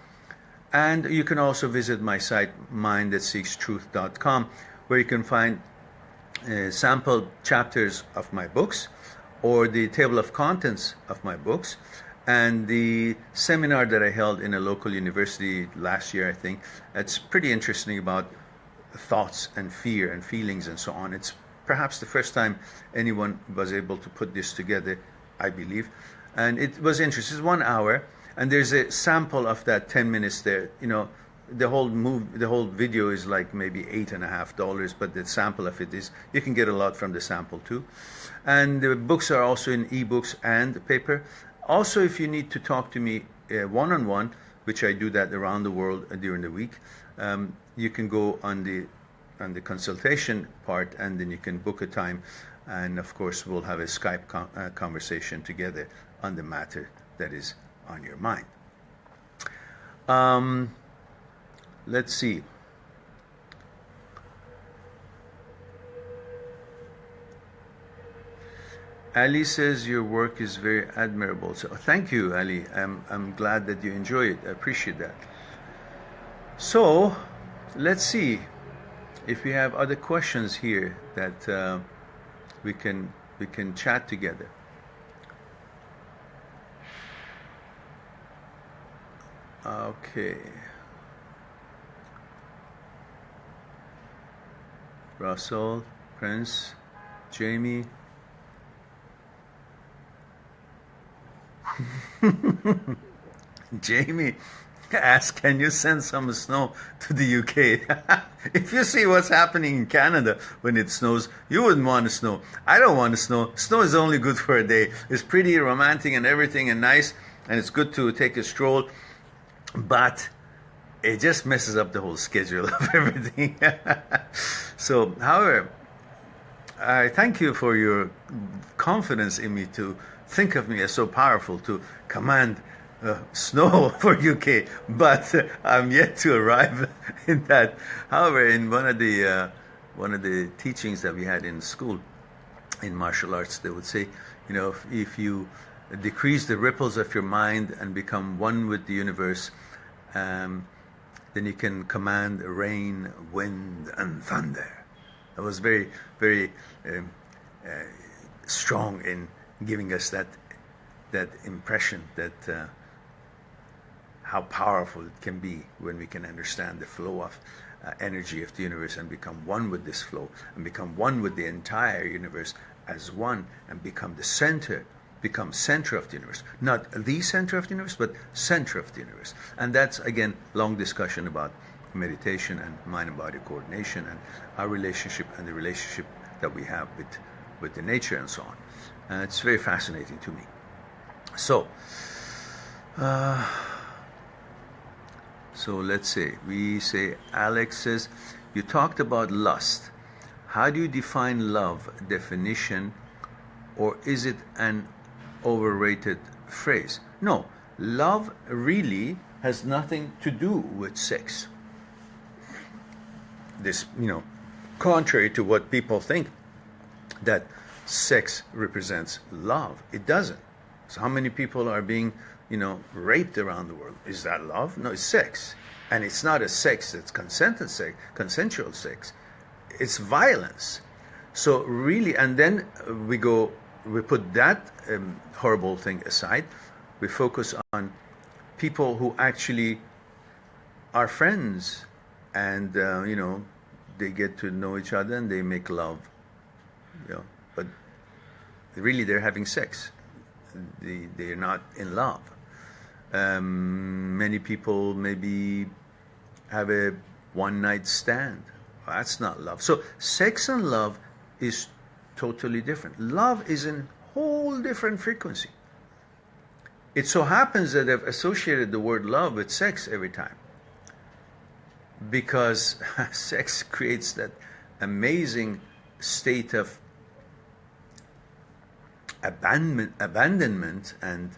And you can also visit my site, mindthatseekstruth.com, where you can find sample chapters of my books, or the table of contents of my books, and the seminar that I held in a local university last year, I think. It's pretty interesting about thoughts and fear and feelings and so on. It's perhaps the first time anyone was able to put this together, I believe. And it was interesting. It's 1 hour, and there's a sample of that 10 minutes there. You know, the whole video is like maybe $8.50, but the sample of it is, you can get a lot from the sample too. And the books are also in ebooks and paper. Also, if you need to talk to me one-on-one, which I do that around the world during the week, you can go on the consultation part, and then you can book a time, and of course we'll have a Skype conversation together on the matter that is on your mind. Let's see. Ali says your work is very admirable. So thank you, Ali. I'm glad that you enjoy it. I appreciate that. So let's see if we have other questions here that we can chat together. Okay. Russell, Prince, Jamie. Jamie asked, can you send some snow to the UK? If you see what's happening in Canada when it snows, you wouldn't want to snow. I don't want to snow. Snow is only good for a day. It's pretty romantic and everything and nice, and it's good to take a stroll, but it just messes up the whole schedule of everything. So, however, I thank you for your confidence in me to think of me as so powerful to command snow for UK, but I'm yet to arrive in that. However, in one of the teachings that we had in school in martial arts, they would say, you know, if you decrease the ripples of your mind and become one with the universe, then you can command rain, wind, and thunder. I was very, very strong in giving us that impression that how powerful it can be when we can understand the flow of energy of the universe and become one with this flow and become one with the entire universe as one, and become center of the universe. Not the center of the universe, but center of the universe. And that's, again, long discussion about meditation and mind and body coordination and our relationship and the relationship that we have with the nature and so on. It's very fascinating to me. So, let's say, Alex says, you talked about lust. How do you define love definition, or is it an overrated phrase? No, love really has nothing to do with sex. This, contrary to what people think, that sex represents love. It doesn't. So how many people are being, raped around the world? Is that love? No, it's sex. And it's not a sex that's consensual sex. It's violence. So really, and then we put that horrible thing aside. We focus on people who actually are friends, and they get to know each other and they make love. But really they're having sex. They're not in love. Many people maybe have a one-night stand. That's not love. So sex and love is totally different. Love is a whole different frequency. It so happens that I've associated the word love with sex every time, because sex creates that amazing state of abandonment and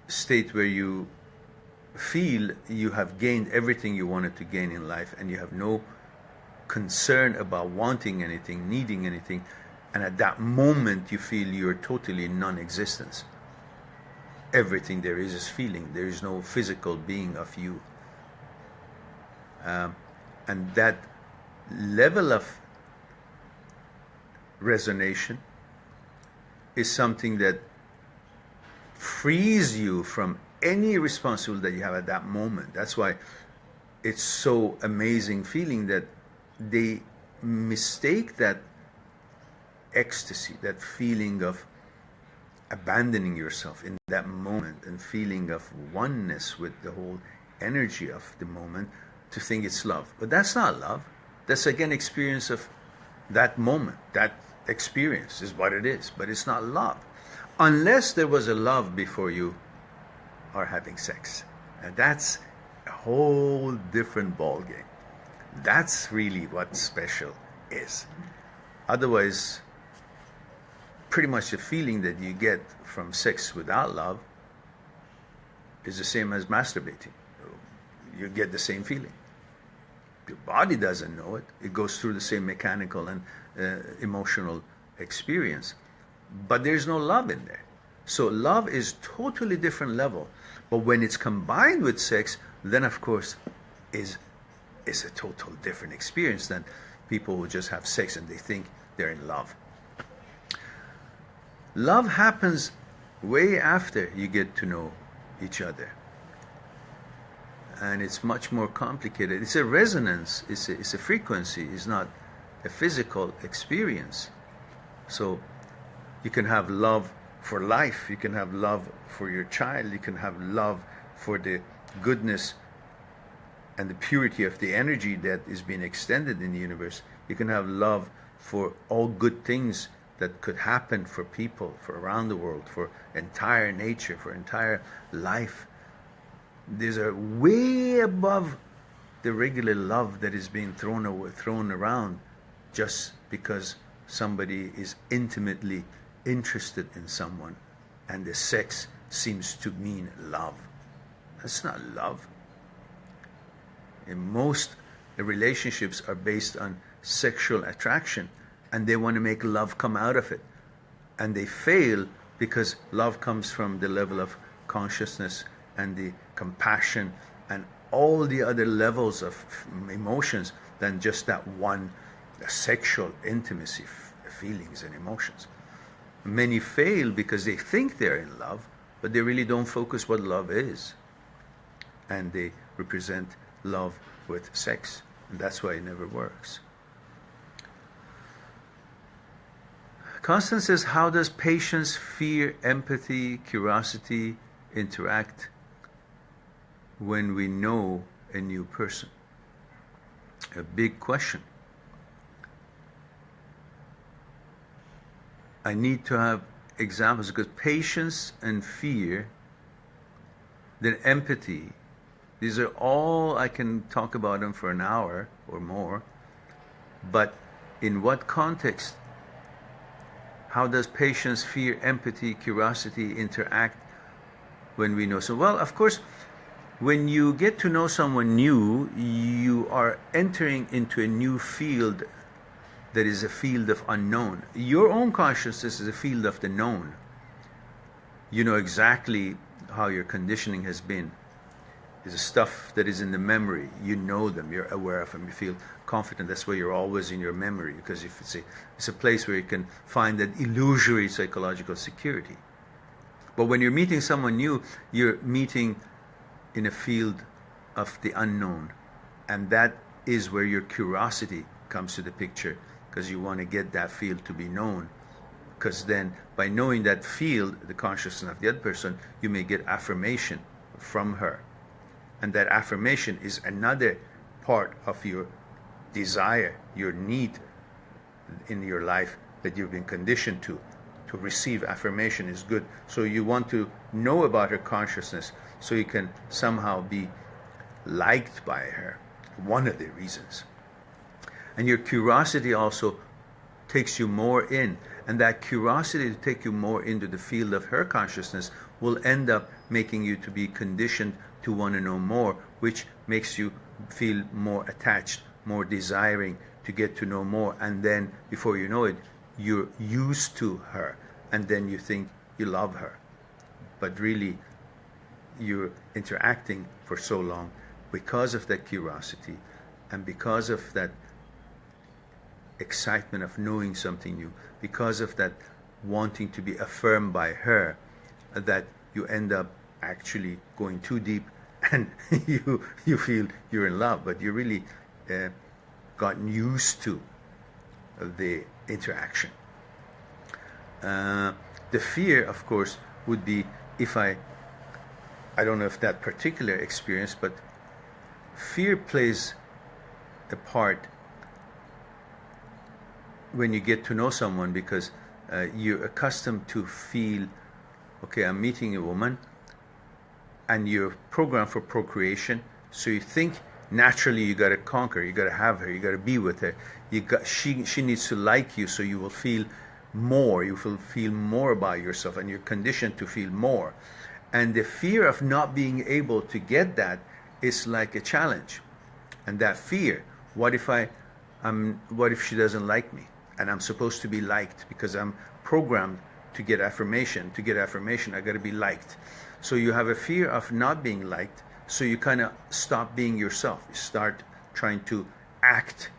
state where you feel you have gained everything you wanted to gain in life, and you have no concern about wanting anything, needing anything, and at that moment you feel you're totally in non-existence. everything there is feeling. There is no physical being of you. And that level of resonation is something that frees you from any responsibility that you have at that moment. That's why it's so amazing feeling that they mistake that ecstasy, that feeling of abandoning yourself in that moment and feeling of oneness with the whole energy of the moment, to think it's love. But that's not love. That's again experience of that moment. That experience is what it is, but it's not love. Unless there was a love before you are having sex. And that's a whole different ballgame. That's really what special is. Otherwise, pretty much the feeling that you get from sex without love is the same as masturbating. You get the same feeling. Your body doesn't know it. It goes through the same mechanical and emotional experience. But there's no love in there. So love is totally different level. But when it's combined with sex, then of course is a total different experience than people who just have sex and they think they're in love. Love happens way after you get to know each other. And it's much more complicated. It's a resonance, it's a frequency, it's not a physical experience. So you can have love for life, you can have love for your child, you can have love for the goodness and the purity of the energy that is being extended in the universe. You can have love for all good things that could happen for people, for around the world, for entire nature, for entire life. These are way above the regular love that is being thrown around just because somebody is intimately interested in someone and the sex seems to mean love. That's not love. In most relationships are based on sexual attraction and they want to make love come out of it. And they fail because love comes from the level of consciousness and the compassion and all the other levels of emotions than just that one sexual intimacy feelings and emotions. Many fail because they think they're in love, but they really don't focus what love is. And they represent love with sex. And that's why it never works. Constance says, how does patience, fear, empathy, curiosity interact when we know a new person? A big question. I need to have examples because patience and fear, then empathy, these are all, I can talk about them for an hour or more, but in what context? How does patience, fear, empathy, curiosity interact when we know? So, well, of course, when you get to know someone new, you are entering into a new field that is a field of unknown. Your own consciousness is a field of the known. You know exactly how your conditioning has been. It's stuff that is in the memory. You know them, you're aware of them, you feel confident. That's why you're always in your memory, because if it's a place where you can find that illusory psychological security. But when you're meeting someone new, you're meeting in a field of the unknown. And that is where your curiosity comes to the picture, because you want to get that field to be known. Because then, by knowing that field, the consciousness of the other person, you may get affirmation from her. And that affirmation is another part of your desire, your need in your life that you've been conditioned to receive affirmation is good. So you want to know about her consciousness so you can somehow be liked by her. One of the reasons. And your curiosity also takes you more in. And that curiosity to take you more into the field of her consciousness will end up making you to be conditioned to want to know more, which makes you feel more attached, more desiring to get to know more. And then, before you know it, you're used to her. And then you think you love her. but really you're interacting for so long because of that curiosity and because of that excitement of knowing something new, because of that wanting to be affirmed by her, that you end up actually going too deep and you feel you're in love, but you really gotten used to the interaction. The fear, of course, would be if I don't know if that particular experience, but fear plays a part when you get to know someone, because you're accustomed to feel, okay, I'm meeting a woman, and you're programmed for procreation, so you think naturally you got to conquer, you got to have her, you got to be with her. She needs to like you, so you will feel more. You will feel more about yourself, and you're conditioned to feel more. And the fear of not being able to get that is like a challenge. And that fear, what if she doesn't like me? And I'm supposed to be liked because I'm programmed to get affirmation. To get affirmation, I got to be liked. So you have a fear of not being liked, so you kind of stop being yourself. You start trying to act,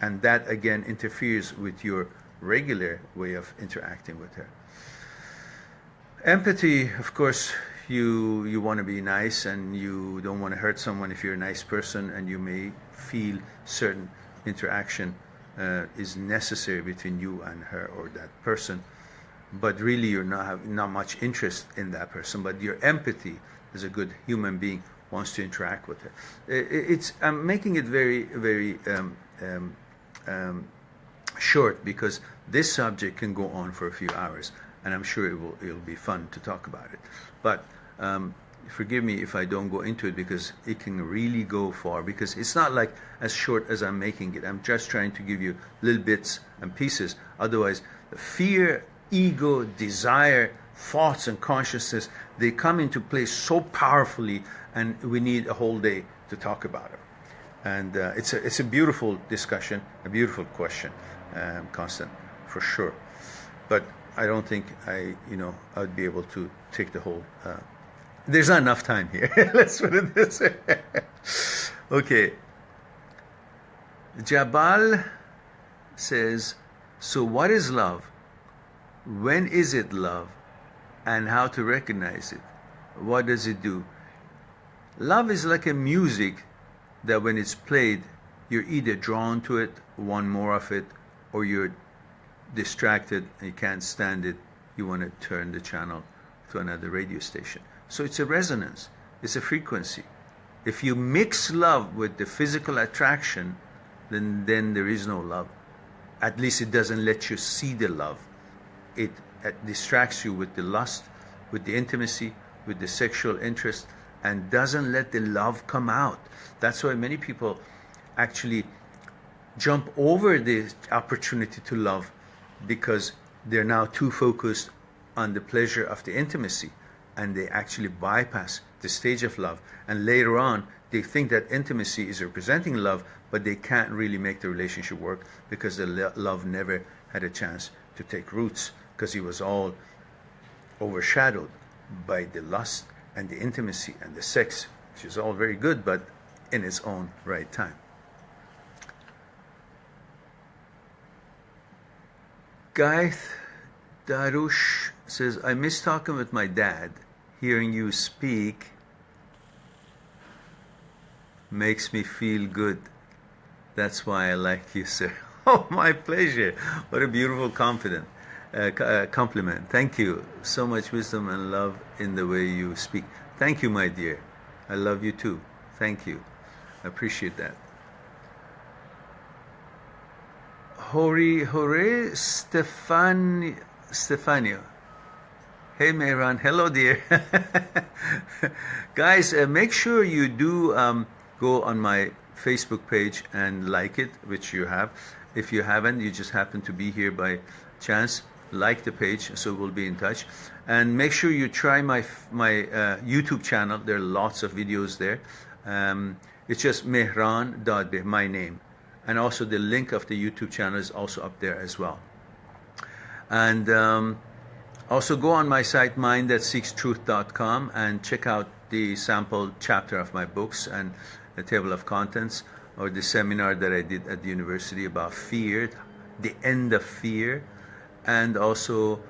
and that again interferes with your regular way of interacting with her. Empathy, of course, you want to be nice and you don't want to hurt someone if you're a nice person, and you may feel certain interaction is necessary between you and her or that person, but really you're not much interest in that person, but your empathy as a good human being wants to interact with her. I'm making it very, very short, because this subject can go on for a few hours, and I'm sure it'll be fun to talk about it. But forgive me if I don't go into it, because it can really go far, because it's not like as short as I'm making it. I'm just trying to give you little bits and pieces. Otherwise, fear, ego, desire, thoughts and consciousness, they come into play so powerfully, and we need a whole day to talk about it. And it's a beautiful discussion, a beautiful question, Constant, for sure. But I don't think I'd be able to take the whole. There's not enough time here. Let's put it this way. Okay. Jabal says, so what is love? When is it love? And how to recognize it? What does it do? Love is like a music that when it's played, you're either drawn to it, want more of it, or you're distracted and you can't stand it. You want to turn the channel to another radio station. So it's a resonance. It's a frequency. If you mix love with the physical attraction, then there is no love. At least it doesn't let you see the love. It distracts you with the lust, with the intimacy, with the sexual interest, and doesn't let the love come out. That's why many people actually jump over the opportunity to love, because they're now too focused on the pleasure of the intimacy, and they actually bypass the stage of love. And later on, they think that intimacy is representing love, but they can't really make the relationship work, because the love never had a chance to take roots, because it was all overshadowed by the lust and the intimacy and the sex, which is all very good, but in its own right time. Gaith Darush says, I miss talking with my dad. Hearing you speak makes me feel good. That's why I like you, sir. Oh, my pleasure. What a beautiful compliment. Thank you. So much wisdom and love in the way you speak. Thank you, my dear. I love you too. Thank you. I appreciate that. Hore Stefanio. Hey, Mehran. Hello, dear. Guys, make sure you do go on my Facebook page and like it, which you have. If you haven't, you just happen to be here by chance, like the page, so we'll be in touch. And make sure you try my YouTube channel. There are lots of videos there. It's just Mehran.beh, my name. And also the link of the YouTube channel is also up there as well. And Also, go on my site, mindthatseekstruth.com, and check out the sample chapter of my books and the table of contents, or the seminar that I did at the university about fear, the end of fear, and also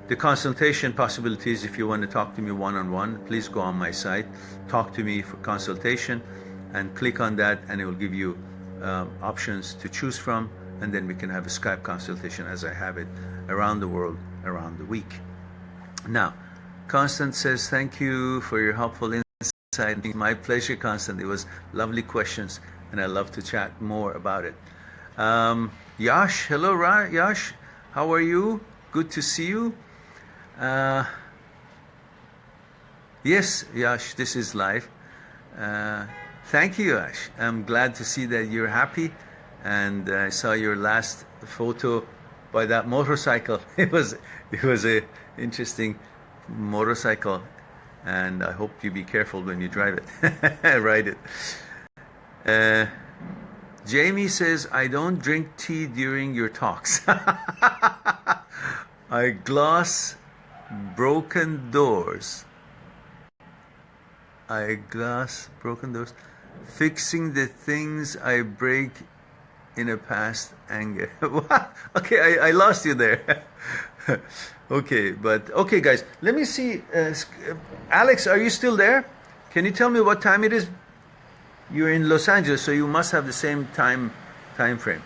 the consultation possibilities. If you want to talk to me one-on-one, please go on my site, talk to me for consultation, and click on that, and it will give you options to choose from, and then we can have a Skype consultation as I have it around the world, around the week. Now, Constant says, thank you for your helpful insight. My pleasure, Constant. It was lovely questions, and I love to chat more about it. Yash, hello, Yash. How are you? Good to see you. Yes, Yash, this is live. Thank you, Yash. I'm glad to see that you're happy, and I saw your last photo by that motorcycle. It was a interesting motorcycle, and I hope you be careful when you drive it. Ride it. Jamie says, I don't drink tea during your talks. I glass broken doors. Fixing the things I break in a past anger. What? Okay, I lost you there. Okay, guys, let me see. Alex, are you still there? Can you tell me what time it is? You're in Los Angeles, so you must have the same time frame.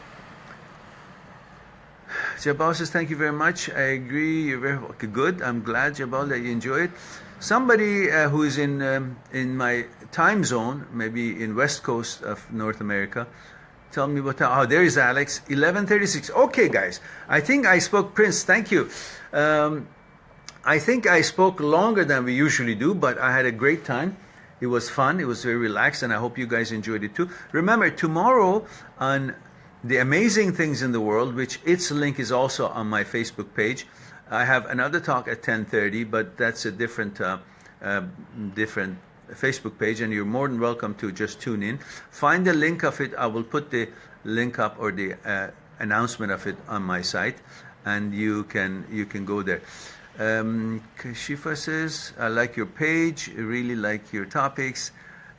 Jabal says, thank you very much. I agree. You're very good. I'm glad, Jabal, that you enjoy it. Somebody who is in my time zone, maybe in West Coast of North America, tell me what time. Oh, there is Alex. 11:36. Okay, guys. I think I spoke. Prince, thank you. I think I spoke longer than we usually do, but I had a great time. It was fun. It was very relaxed, and I hope you guys enjoyed it too. Remember, tomorrow on the amazing things in the world, which its link is also on my Facebook page, I have another talk at 10:30, but that's a different Facebook page, and you're more than welcome to just tune in. Find the link of it. I will put the link up, or the announcement of it, on my site, and you can go there. Kashifa says, I like your page, really like your topics,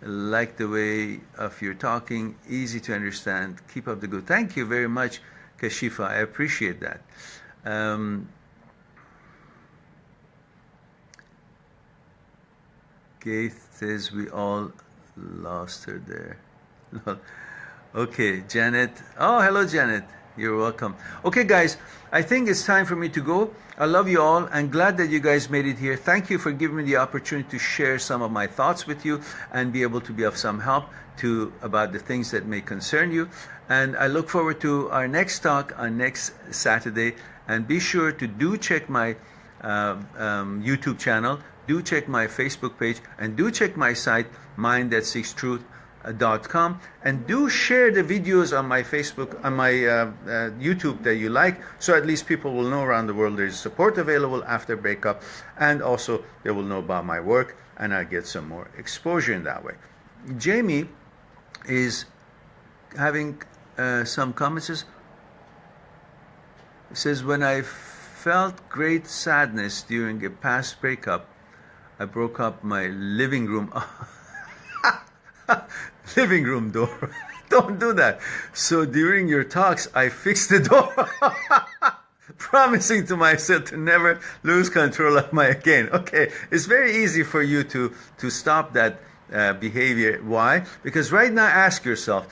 like the way of your talking, easy to understand, keep up the good. Thank you very much, Kashifa, I appreciate that. Gaith says we all lost her there. Okay, Janet. Oh, hello, Janet. You're welcome. Okay, guys, I think it's time for me to go. I love you all, and glad that you guys made it here. Thank you for giving me the opportunity to share some of my thoughts with you and be able to be of some help about the things that may concern you. And I look forward to our next talk on next Saturday. And be sure to check my YouTube channel, do check my Facebook page, and do check my site, mindthatseekstruth.com, and do share the videos on my Facebook, on my YouTube that you like, so at least people will know around the world there's support available after breakup, and also they will know about my work, and I get some more exposure in that way. Jamie is having some comments. It says, when I felt great sadness during a past breakup, I broke up my living room door. Don't do that. So during your talks, I fixed the door, promising to myself to never lose control of my again. Okay, it's very easy for you to stop that behavior. Why? Because right now, ask yourself,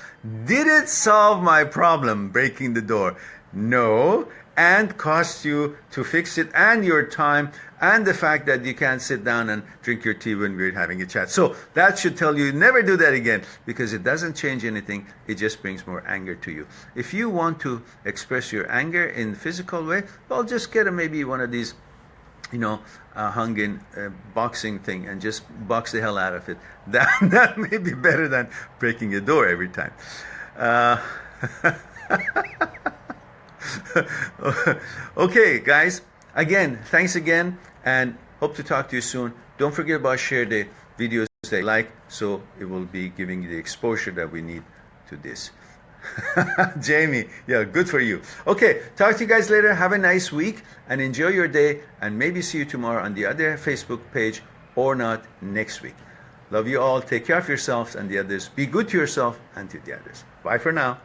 did it solve my problem, breaking the door? No. And cost you to fix it, and your time, and the fact that you can't sit down and drink your tea when we're having a chat. So that should tell you never do that again, because it doesn't change anything. It just brings more anger to you. If you want to express your anger in a physical way, well, just get maybe one of these, hung in boxing thing, and just box the hell out of it. That may be better than breaking a door every time. Okay, guys, again, thanks again, and hope to talk to you soon. Don't forget about share the videos that you like, so it will be giving you the exposure that we need to this. Jamie, yeah, good for you. Okay, talk to you guys later. Have a nice week and enjoy your day, and maybe see you tomorrow on the other Facebook page, or not next week. Love you all. Take care of yourselves and the others. Be good to yourself and to the others. Bye for now.